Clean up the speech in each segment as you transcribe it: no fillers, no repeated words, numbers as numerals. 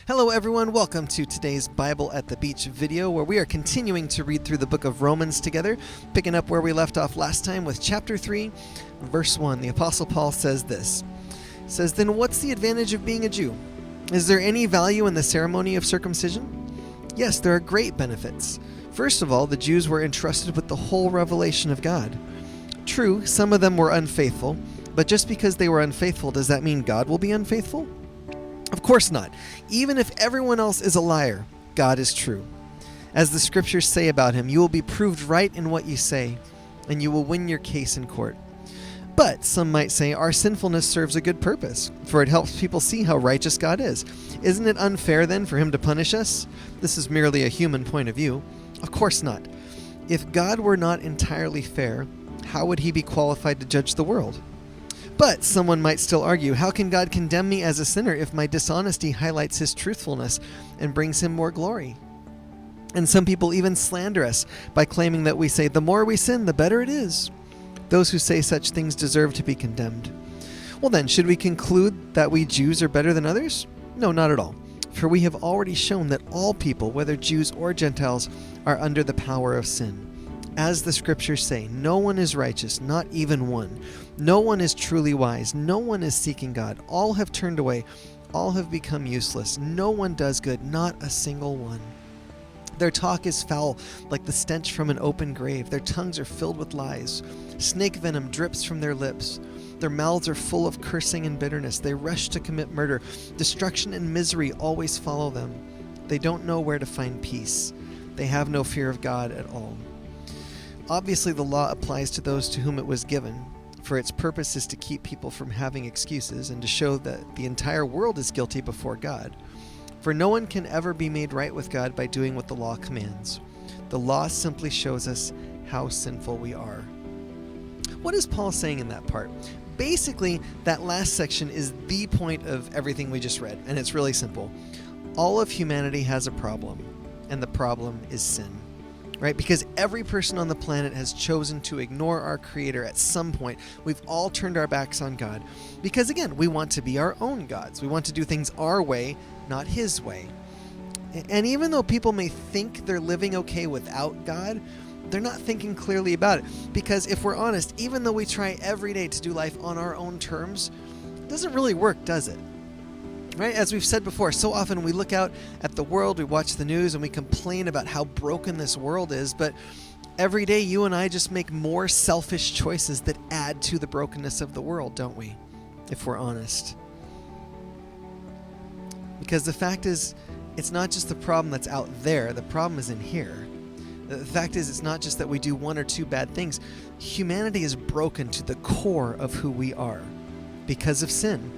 Hello everyone, welcome to today's Bible at the Beach video where we are continuing to read through the book of Romans together, picking up where we left off last time with chapter 3, verse 1. The Apostle Paul says this. He says, "Then what's the advantage of being a Jew? Is there any value in the ceremony of circumcision? Yes, there are great benefits. First of all, the Jews were entrusted with the whole revelation of God. True, some of them were unfaithful, but just because they were unfaithful, does that mean God will be unfaithful? Of course not. Even if everyone else is a liar, God is true. As the scriptures say about him, you will be proved right in what you say, and you will win your case in court. But some might say our sinfulness serves a good purpose, for it helps people see how righteous God is. Isn't it unfair then for him to punish us? This is merely a human point of view. Of course not. If God were not entirely fair, how would he be qualified to judge the world? But someone might still argue, how can God condemn me as a sinner if my dishonesty highlights his truthfulness and brings him more glory? And some people even slander us by claiming that we say, the more we sin, the better it is. Those who say such things deserve to be condemned. Well then, should we conclude that we Jews are better than others? No, not at all. For we have already shown that all people, whether Jews or Gentiles, are under the power of sin. As the scriptures say, no one is righteous, not even one. No one is truly wise. No one is seeking God. All have turned away. All have become useless. No one does good, not a single one. Their talk is foul, like the stench from an open grave. Their tongues are filled with lies. Snake venom drips from their lips. Their mouths are full of cursing and bitterness. They rush to commit murder. Destruction and misery always follow them. They don't know where to find peace. They have no fear of God at all. Obviously, the law applies to those to whom it was given, for its purpose is to keep people from having excuses and to show that the entire world is guilty before God. For no one can ever be made right with God by doing what the law commands. The law simply shows us how sinful we are." What is Paul saying in that part? Basically, that last section is the point of everything we just read, and it's really simple. All of humanity has a problem, and the problem is sin. Right? Because every person on the planet has chosen to ignore our Creator at some point. We've all turned our backs on God. Because again, we want to be our own gods. We want to do things our way, not His way. And even though people may think they're living okay without God, they're not thinking clearly about it. Because if we're honest, even though we try every day to do life on our own terms, it doesn't really work, does it? Right? As we've said before, so often we look out at the world, we watch the news, and we complain about how broken this world is, but every day you and I just make more selfish choices that add to the brokenness of the world, don't we? If we're honest. Because the fact is, it's not just the problem that's out there, the problem is in here. The fact is, it's not just that we do one or two bad things. Humanity is broken to the core of who we are because of sin.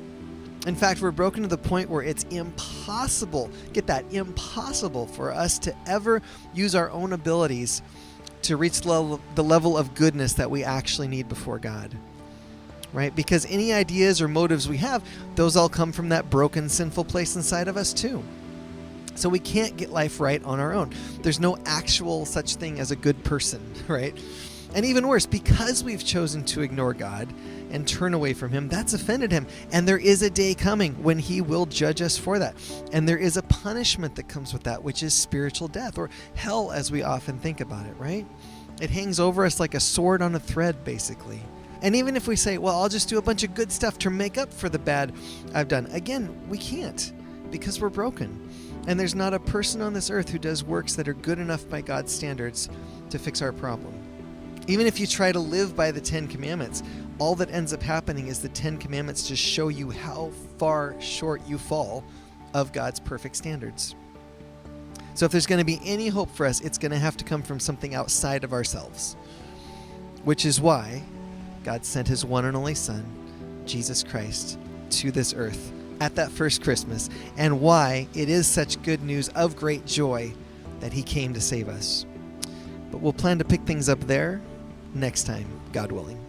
In fact, we're broken to the point where it's impossible, get that, impossible for us to ever use our own abilities to reach the level of goodness that we actually need before God. Right? Because any ideas or motives we have, those all come from that broken, sinful place inside of us too. So we can't get life right on our own. There's no actual such thing as a good person, right? And even worse, because we've chosen to ignore God and turn away from Him, that's offended Him. And there is a day coming when He will judge us for that. And there is a punishment that comes with that, which is spiritual death, or hell as we often think about it, right? It hangs over us like a sword on a thread, basically. And even if we say, well, I'll just do a bunch of good stuff to make up for the bad I've done, again, we can't, because we're broken. And there's not a person on this earth who does works that are good enough by God's standards to fix our problem. Even if you try to live by the 10 Commandments, all that ends up happening is the 10 Commandments just show you how far short you fall of God's perfect standards. So if there's going to be any hope for us, it's going to have to come from something outside of ourselves. Which is why God sent His one and only Son, Jesus Christ, to this earth at that first Christmas, and why it is such good news of great joy that He came to save us. But we'll plan to pick things up there next time, God willing.